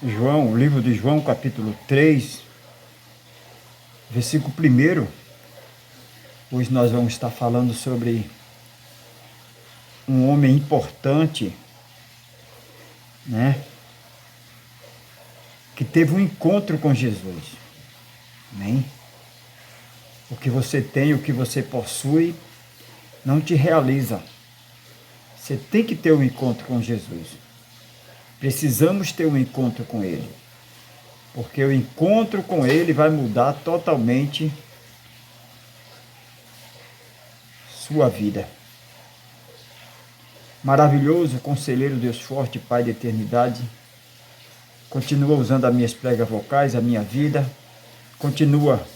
João, o livro de João, capítulo 3, versículo 1. Hoje nós vamos estar falando sobre um homem importante, né? Que teve um encontro com Jesus. Amém? O que você tem, o que você possui, não te realiza. Você tem que ter um encontro com Jesus. Precisamos ter um encontro com Ele. Porque o encontro com Ele vai mudar totalmente sua vida. Maravilhoso, conselheiro, Deus forte, Pai da eternidade, continua usando as minhas pregas vocais, a minha vida, continua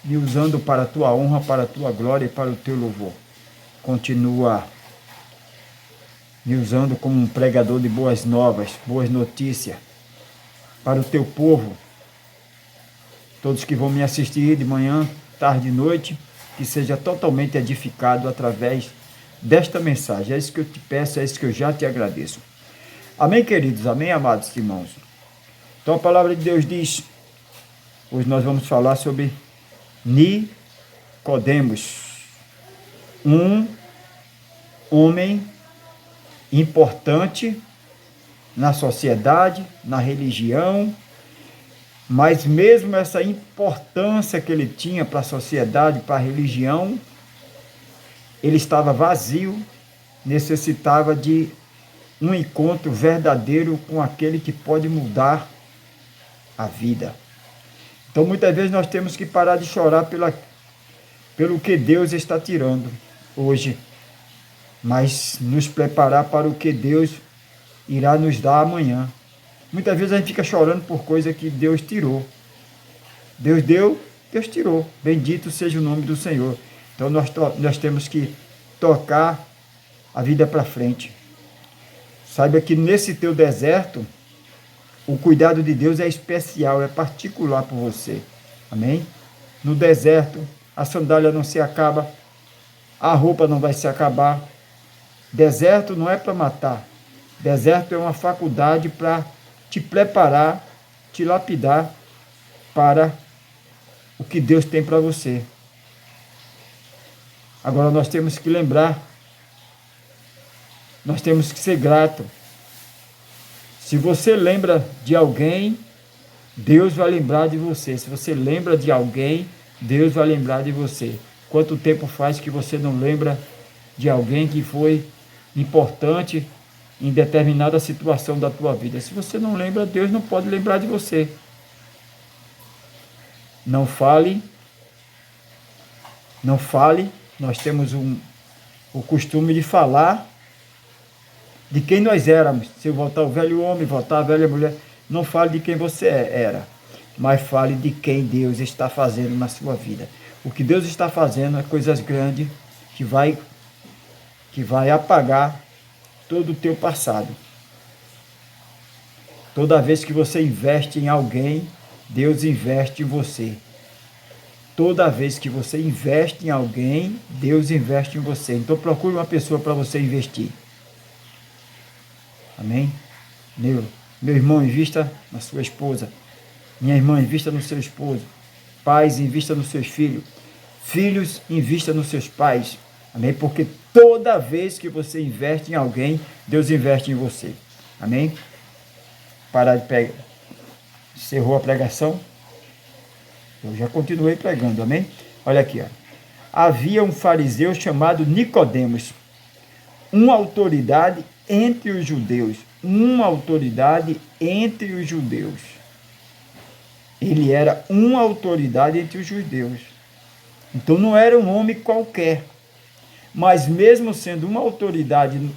me usando para a tua honra, para a tua glória e para o teu louvor. Continua me usando como um pregador de boas novas, boas notícias para o teu povo. Todos que vão me assistir de manhã, tarde e noite, que seja totalmente edificado através desta mensagem. É isso que eu te peço, é isso que eu já te agradeço. Amém, queridos? Amém, amados irmãos? Então a palavra de Deus diz, hoje nós vamos falar sobre Nicodemos, um homem importante na sociedade, na religião, mas mesmo essa importância que ele tinha para a sociedade, para a religião, ele estava vazio, necessitava de um encontro verdadeiro com aquele que pode mudar a vida. Então muitas vezes nós temos que parar de chorar pelo que Deus está tirando hoje, mas nos preparar para o que Deus irá nos dar amanhã. Muitas vezes a gente fica chorando por coisa que Deus tirou. Deus deu, Deus tirou. Bendito seja o nome do Senhor. Então nós temos que tocar a vida para frente. Saiba que nesse teu deserto, o cuidado de Deus é especial, é particular por você. Amém? No deserto, a sandália não se acaba, a roupa não vai se acabar. Deserto não é para matar. Deserto é uma faculdade para te preparar, te lapidar para o que Deus tem para você. Agora nós temos que lembrar, nós temos que ser grato. Se você lembra de alguém, Deus vai lembrar de você. Se você lembra de alguém, Deus vai lembrar de você. Quanto tempo faz que você não lembra de alguém que foi importante em determinada situação da tua vida? Se você não lembra, Deus não pode lembrar de você. Não fale. Nós temos o costume de falar de quem nós éramos. Se voltar o velho homem, voltar a velha mulher, não fale de quem você era, mas fale de quem Deus está fazendo na sua vida. O que Deus está fazendo é coisas grandes que vai apagar todo o teu passado. Toda vez que você investe em alguém, Deus investe em você. Toda vez que você investe em alguém, Deus investe em você. Então procure uma pessoa para você investir. Amém? Meu irmão, invista na sua esposa. Minha irmã, invista no seu esposo. Pais, invista nos seus filhos. Filhos, invista nos seus pais. Amém? Porque toda vez que você investe em alguém, Deus investe em você. Amém? Parar de pregar. Encerrou a pregação? Eu já continuei pregando, amém? Olha aqui, ó. Havia um fariseu chamado Nicodemos, uma autoridade entre os judeus. Uma autoridade entre os judeus. Ele era uma autoridade entre os judeus. Então não era um homem qualquer. Mas mesmo sendo uma autoridade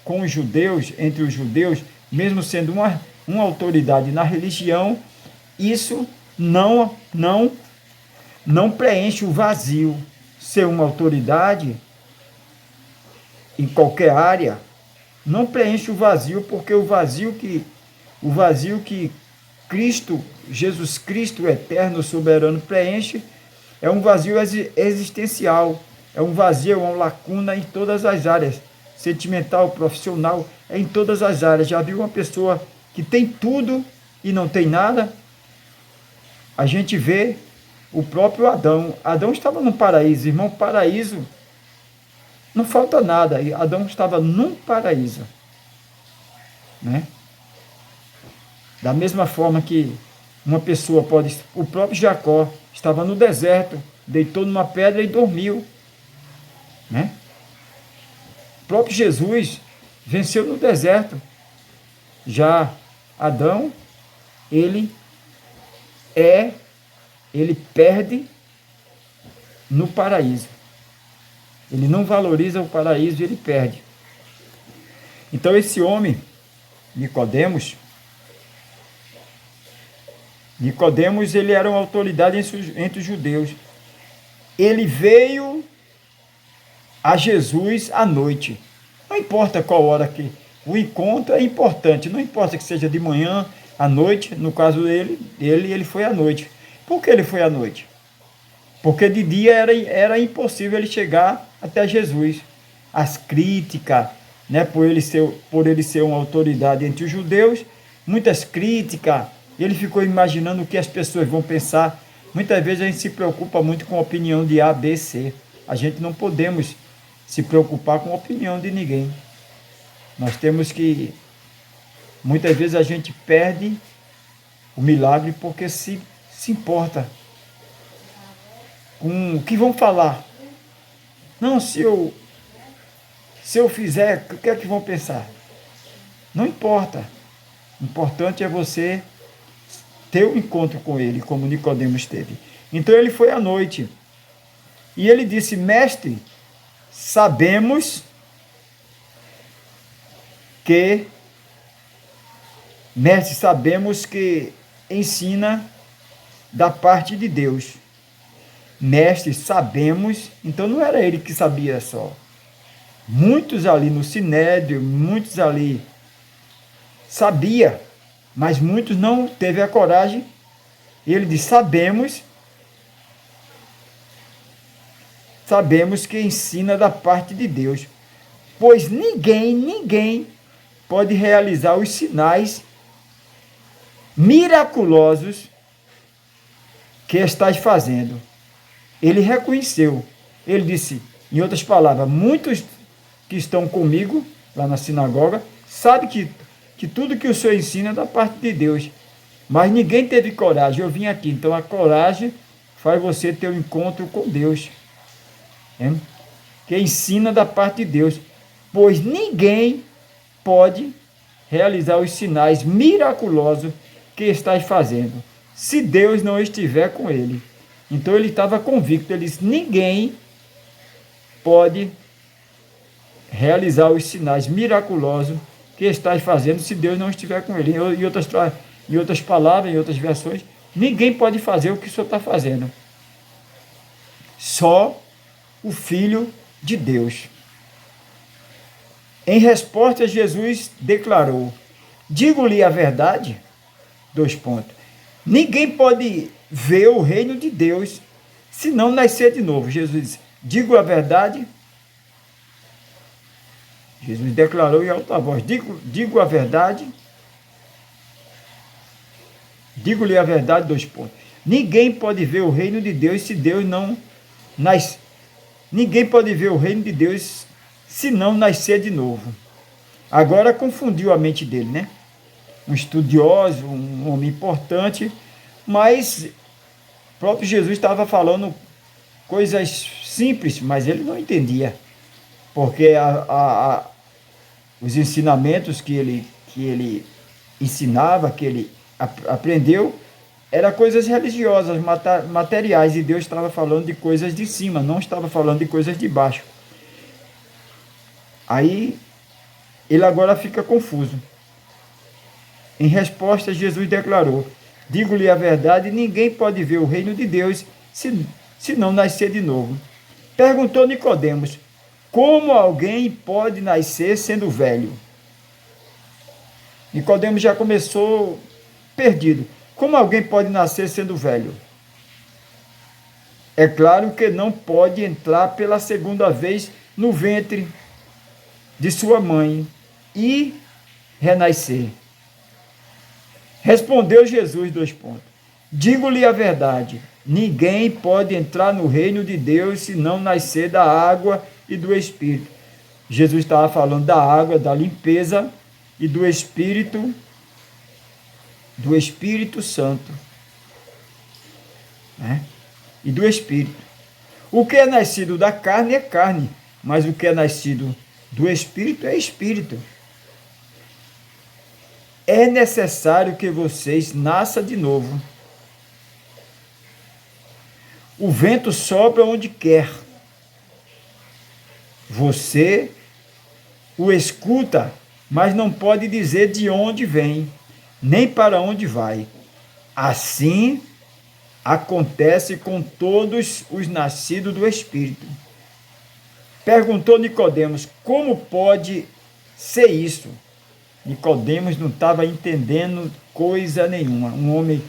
com os judeus, entre os judeus, mesmo sendo uma autoridade na religião, isso não preenche o vazio. Ser uma autoridade em qualquer área não preenche o vazio, porque o vazio que Cristo, Jesus Cristo, eterno, soberano, preenche, é um vazio existencial, é um vazio, uma lacuna em todas as áreas, sentimental, profissional, é em todas as áreas. Já viu uma pessoa que tem tudo, e não tem nada. A gente vê o próprio Adão. Adão estava no paraíso, irmão, paraíso. Não falta nada. Adão estava num paraíso, né? Da mesma forma que uma pessoa pode... O próprio Jacó estava no deserto, deitou numa pedra e dormiu, né? O próprio Jesus venceu no deserto. Já Adão, ele perde no paraíso. Ele não valoriza o paraíso e ele perde. Então esse homem, Nicodemos, ele era uma autoridade entre os judeus. Ele veio a Jesus à noite. Não importa qual hora que o encontro é importante, não importa que seja de manhã, à noite. No caso dele, ele foi à noite. Por que ele foi à noite? Porque de dia era impossível ele chegar até Jesus. As críticas, né, por ele ser uma autoridade entre os judeus, muitas críticas. Ele ficou imaginando o que as pessoas vão pensar. Muitas vezes a gente se preocupa muito com a opinião de A, B, C. A gente não podemos se preocupar com a opinião de ninguém. Nós temos que... Muitas vezes a gente perde o milagre porque se importa com o que vão falar. Não, se eu fizer, o que é que vão pensar? Não importa. O importante é você ter um encontro com ele, como Nicodemos teve. Então ele foi à noite. E ele disse: Mestre, sabemos que ensina da parte de Deus. Mestre, sabemos. Então não era ele que sabia só. Muitos ali no Sinédrio, muitos ali sabia, mas muitos não teve a coragem. E ele diz: sabemos que ensina da parte de Deus, pois ninguém pode realizar os sinais miraculosos que estás fazendo. Ele reconheceu. Ele disse, em outras palavras, muitos que estão comigo lá na sinagoga sabem que tudo que o Senhor ensina é da parte de Deus, mas ninguém teve coragem. Eu vim aqui. Então a coragem faz você ter um encontro com Deus, que ensina da parte de Deus, pois ninguém pode realizar os sinais miraculosos que estás fazendo se Deus não estiver com ele. Então ele estava convicto. Ele disse: ninguém pode realizar os sinais miraculosos que estás fazendo se Deus não estiver com ele. Em outras palavras, em outras versões, ninguém pode fazer o que o Senhor está fazendo. Só o Filho de Deus. Em resposta, Jesus declarou: digo-lhe a verdade, ninguém pode ver o reino de Deus se não nascer de novo. Jesus disse: digo a verdade. Jesus declarou em alta voz: digo a verdade. Digo-lhe a verdade, ninguém pode ver o reino de Deus se Deus não nascer. Ninguém pode ver o reino de Deus se não nascer de novo. Agora confundiu a mente dele, né? Um estudioso, um homem importante, mas o próprio Jesus estava falando coisas simples, mas ele não entendia, porque os ensinamentos que ele ensinava, que ele aprendeu, eram coisas religiosas, materiais, e Deus estava falando de coisas de cima, não estava falando de coisas de baixo. Aí ele agora fica confuso. Em resposta, Jesus declarou: digo-lhe a verdade, ninguém pode ver o reino de Deus se não nascer de novo. Perguntou Nicodemos: como alguém pode nascer sendo velho? Nicodemos já começou perdido. Como alguém pode nascer sendo velho? É claro que não pode entrar pela segunda vez no ventre de sua mãe e renascer. Respondeu Jesus, dois pontos. Digo-lhe a verdade, ninguém pode entrar no reino de Deus se não nascer da água e do Espírito. Jesus estava falando da água, da limpeza e do Espírito Santo, né? E do Espírito. O que é nascido da carne é carne, mas o que é nascido do Espírito é Espírito. É necessário que vocês nasçam de novo. O vento sopra onde quer. Você o escuta, mas não pode dizer de onde vem, nem para onde vai. Assim acontece com todos os nascidos do Espírito. Perguntou Nicodemos, como pode ser isso? Nicodemos não estava entendendo coisa nenhuma. Um homem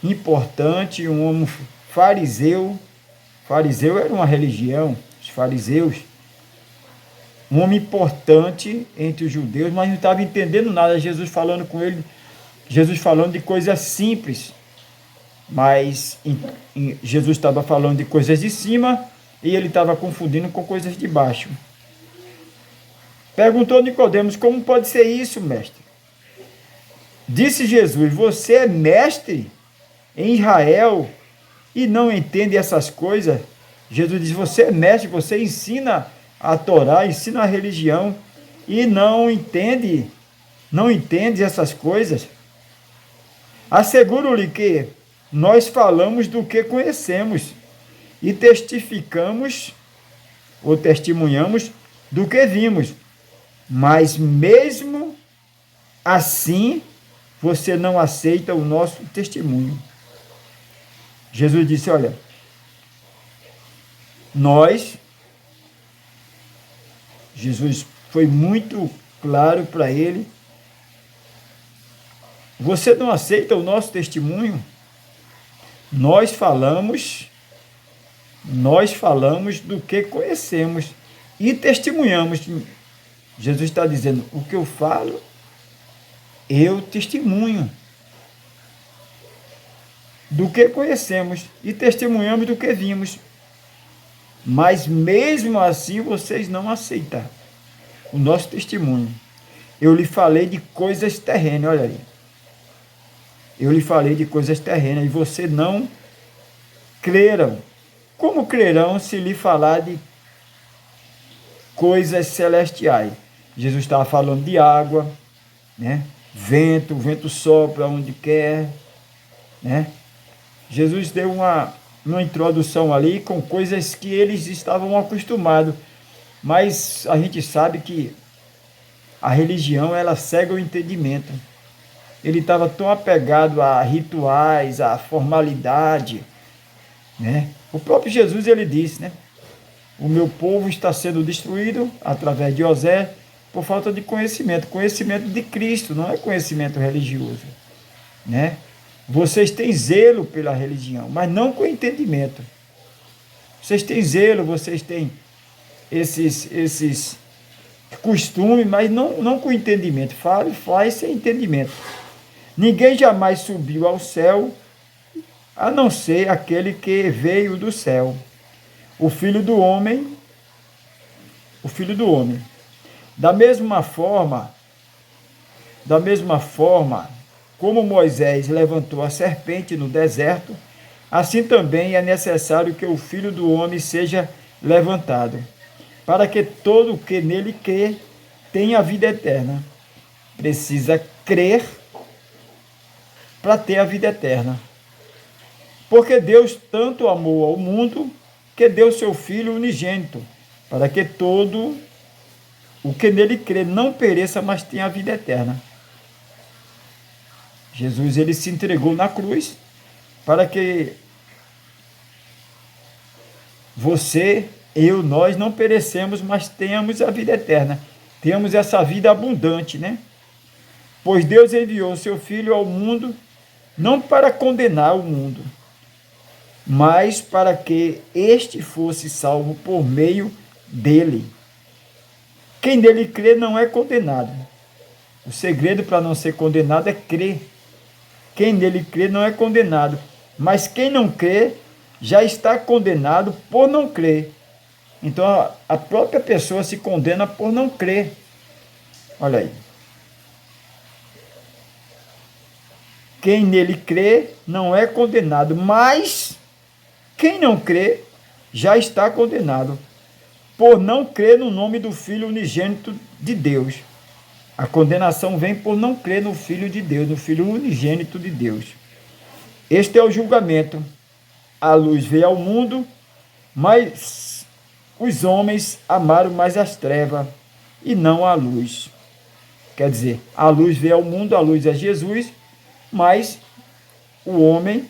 importante, um homem fariseu. Fariseu era uma religião, os fariseus. Um homem importante entre os judeus, mas não estava entendendo nada. Jesus falando com ele, Jesus falando de coisas simples. Mas Jesus estava falando de coisas de cima e ele estava confundindo com coisas de baixo. Perguntou Nicodemos, como pode ser isso, mestre? Disse Jesus, você é mestre em Israel e não entende essas coisas? Jesus disse, você é mestre, você ensina a Torá, ensina a religião e não entende essas coisas? Asseguro-lhe que nós falamos do que conhecemos e testificamos ou testemunhamos do que vimos. Mas mesmo assim, você não aceita o nosso testemunho. Jesus disse, olha, Jesus foi muito claro para ele, você não aceita o nosso testemunho? Nós falamos do que conhecemos e testemunhamos. Jesus está dizendo, o que eu falo, eu testemunho do que conhecemos e testemunhamos do que vimos. Mas mesmo assim vocês não aceitam o nosso testemunho. Eu lhe falei de coisas terrenas, olha aí. Eu lhe falei de coisas terrenas e você não creram. Como crerão se lhe falar de coisas celestiais? Jesus estava falando de água, né? Vento, o vento sopra onde quer, né? Jesus deu uma introdução ali com coisas que eles estavam acostumados, mas a gente sabe que a religião, ela cega o entendimento. Ele estava tão apegado a rituais, a formalidade, né? O próprio Jesus, ele disse, né? O meu povo está sendo destruído através de Osés por falta de conhecimento de Cristo, não é conhecimento religioso, né? Vocês têm zelo pela religião, mas não com entendimento. Vocês têm zelo, vocês têm esses costumes, mas não com entendimento. Faz sem entendimento. Ninguém jamais subiu ao céu, a não ser aquele que veio do céu, o Filho do Homem. Da mesma forma, como Moisés levantou a serpente no deserto, assim também é necessário que o Filho do Homem seja levantado, para que todo o que nele crê tenha a vida eterna. Precisa crer para ter a vida eterna. Porque Deus tanto amou ao mundo que deu seu Filho unigênito, para que todo o que nele crê não pereça, mas tenha a vida eterna. Jesus, ele se entregou na cruz para que você, eu, nós não perecemos, mas tenhamos a vida eterna. Tenhamos essa vida abundante, né? Pois Deus enviou seu Filho ao mundo não para condenar o mundo, mas para que este fosse salvo por meio dele. Quem nele crê não é condenado. O segredo para não ser condenado é crer. Quem nele crê não é condenado, mas quem não crê já está condenado por não crer. Então a própria pessoa se condena por não crer. Olha aí. Quem nele crê não é condenado, mas quem não crê já está condenado por não crer no nome do Filho unigênito de Deus. A condenação vem por não crer no Filho de Deus, no Filho unigênito de Deus. Este é o julgamento. A luz veio ao mundo, mas os homens amaram mais as trevas e não a luz. Quer dizer, a luz veio ao mundo, a luz é Jesus, mas o homem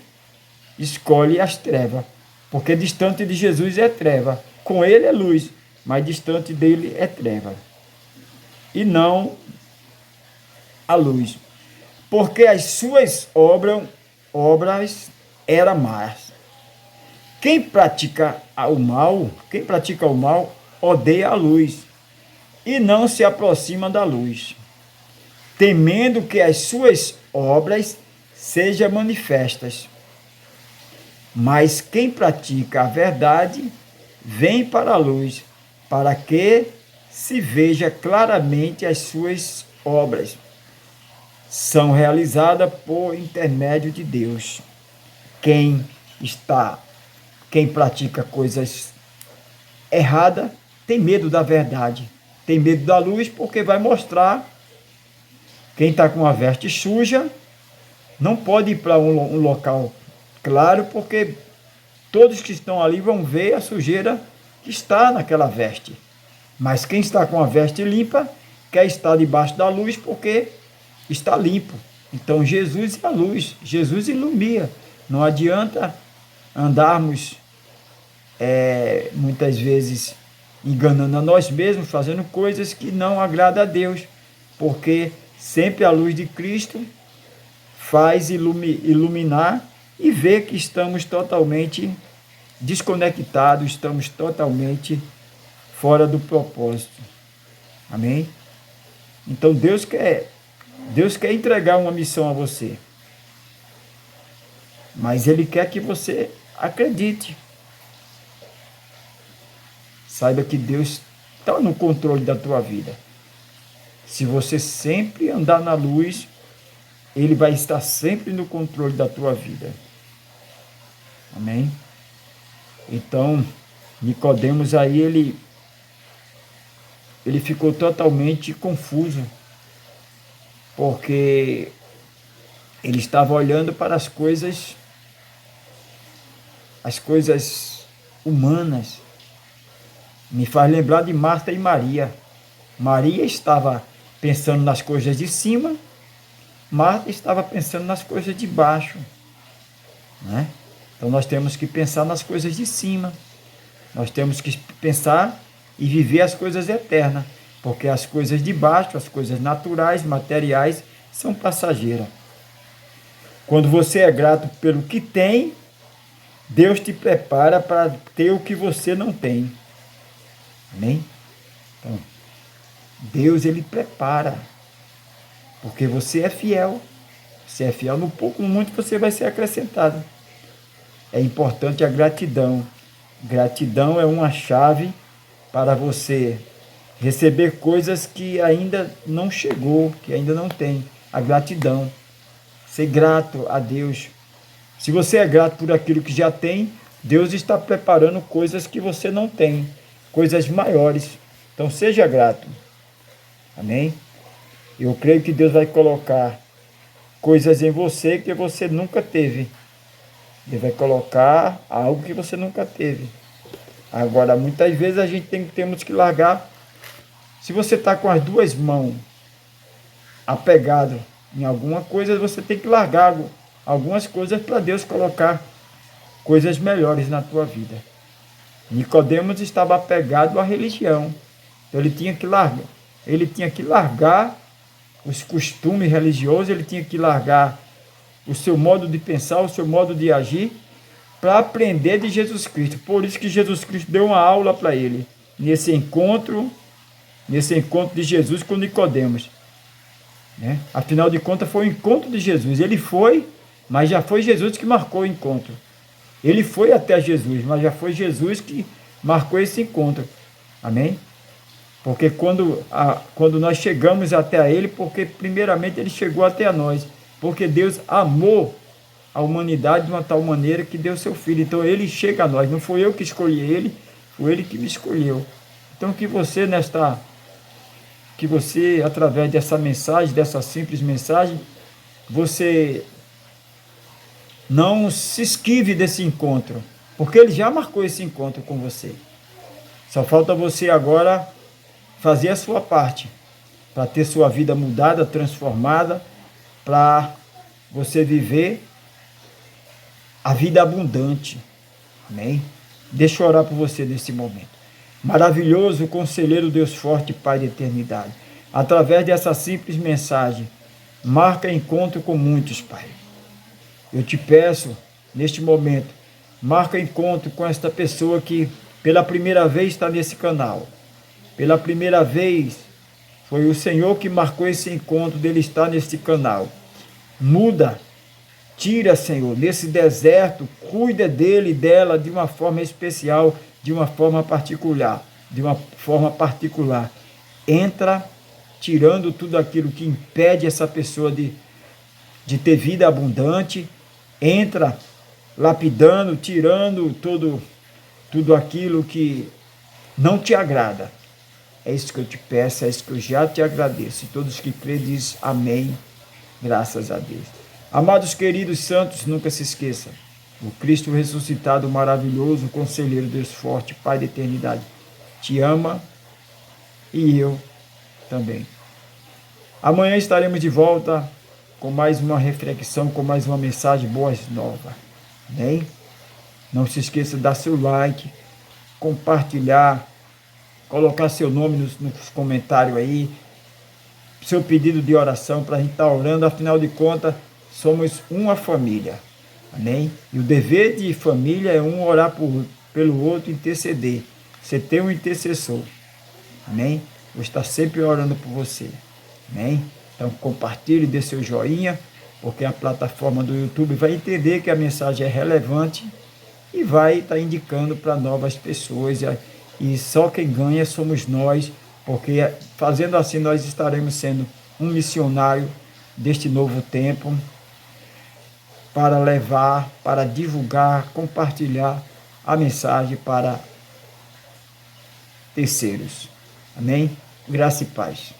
escolhe as trevas, porque distante de Jesus é treva. Com ele é luz, mas distante dele é treva. E não a luz. Porque as suas obras eram más. Quem pratica o mal, odeia a luz e não se aproxima da luz, temendo que as suas obras sejam manifestas. Mas quem pratica a verdade vem para a luz, para que se veja claramente as suas obras. São realizadas por intermédio de Deus. Quem pratica coisas erradas tem medo da verdade, tem medo da luz, porque vai mostrar. Quem está com a veste suja não pode ir para um local claro, porque todos que estão ali vão ver a sujeira que está naquela veste. Mas quem está com a veste limpa quer estar debaixo da luz, porque está limpo. Então Jesus é a luz, Jesus ilumina. Não adianta andarmos muitas vezes enganando a nós mesmos, fazendo coisas que não agradam a Deus, porque sempre a luz de Cristo faz iluminar e ver que estamos totalmente desconectados, estamos totalmente fora do propósito. Amém? Então Deus quer entregar uma missão a você, mas Ele quer que você acredite. Saiba que Deus está no controle da tua vida. Se você sempre andar na luz, Ele vai estar sempre no controle da tua vida. Amém? Então, Nicodemos aí, ele ficou totalmente confuso, porque ele estava olhando para as coisas humanas. Me faz lembrar de Marta e Maria. Maria estava pensando nas coisas de cima, Marta estava pensando nas coisas de baixo, né? Então nós temos que pensar nas coisas de cima, nós temos que pensar e viver as coisas eternas, porque as coisas de baixo, as coisas naturais, materiais, são passageiras. Quando você é grato pelo que tem, Deus te prepara para ter o que você não tem. Amém? Então, Deus, Ele prepara, porque você é fiel. Você é fiel no pouco, no muito, você vai ser acrescentado. É importante a gratidão. Gratidão é uma chave para você receber coisas que ainda não chegou, que ainda não tem. A gratidão. Ser grato a Deus. Se você é grato por aquilo que já tem, Deus está preparando coisas que você não tem, coisas maiores. Então seja grato. Amém? Eu creio que Deus vai colocar coisas em você que você nunca teve. Ele vai colocar algo que você nunca teve. Agora, muitas vezes a gente temos que largar. Se você está com as duas mãos apegado em alguma coisa, você tem que largar algumas coisas para Deus colocar coisas melhores na tua vida. Nicodemos estava apegado à religião. Então ele tinha que largar os costumes religiosos, ele tinha que largar o seu modo de pensar, o seu modo de agir, para aprender de Jesus Cristo. Por isso que Jesus Cristo deu uma aula para ele, nesse encontro de Jesus com Nicodemos. né? Afinal de contas, foi o encontro de Jesus. Ele foi, mas já foi Jesus que marcou o encontro. Ele foi até Jesus, mas já foi Jesus que marcou esse encontro. Amém? Porque quando nós chegamos até Ele, porque primeiramente Ele chegou até nós. Porque Deus amou a humanidade de uma tal maneira que deu seu Filho. Então Ele chega a nós. Não foi eu que escolhi Ele, foi Ele que me escolheu. Então que você, através dessa mensagem, dessa simples mensagem, você não se esquive desse encontro, porque Ele já marcou esse encontro com você. Só falta você agora fazer a sua parte, para ter sua vida mudada, transformada, para você viver a vida abundante. Amém? Deixa eu orar por você nesse momento. Maravilhoso conselheiro, Deus forte, Pai da eternidade. Através dessa simples mensagem, marca encontro com muitos, Pai. Eu te peço, neste momento, marca encontro com esta pessoa que pela primeira vez está nesse canal. Pela primeira vez, foi o Senhor que marcou esse encontro dele estar nesse canal. Muda, tira, Senhor, nesse deserto, cuida dele e dela de uma forma especial, de uma forma particular. Entra, tirando tudo aquilo que impede essa pessoa de ter vida abundante. Entra, lapidando, tirando tudo aquilo que não te agrada. É isso que eu te peço, é isso que eu já te agradeço. E todos que crêem dizem amém, graças a Deus. Amados queridos santos, nunca se esqueçam. O Cristo ressuscitado, maravilhoso, conselheiro, Deus forte, Pai da eternidade, te ama e eu também. Amanhã estaremos de volta com mais uma reflexão, com mais uma mensagem boas novas. Amém? Não se esqueça de dar seu like, compartilhar, colocar seu nome nos comentários aí, seu pedido de oração para a gente estar orando. Afinal de contas, somos uma família. Amém? E o dever de família é um orar pelo outro, interceder. Você tem um intercessor. Amém? Vou estar sempre orando por você. Amém? Então compartilhe, dê seu joinha, porque a plataforma do YouTube vai entender que a mensagem é relevante e vai estar indicando para novas pessoas. E só quem ganha somos nós, porque fazendo assim nós estaremos sendo um missionário deste novo tempo, para levar, para divulgar, compartilhar a mensagem para terceiros. Amém? Graça e paz.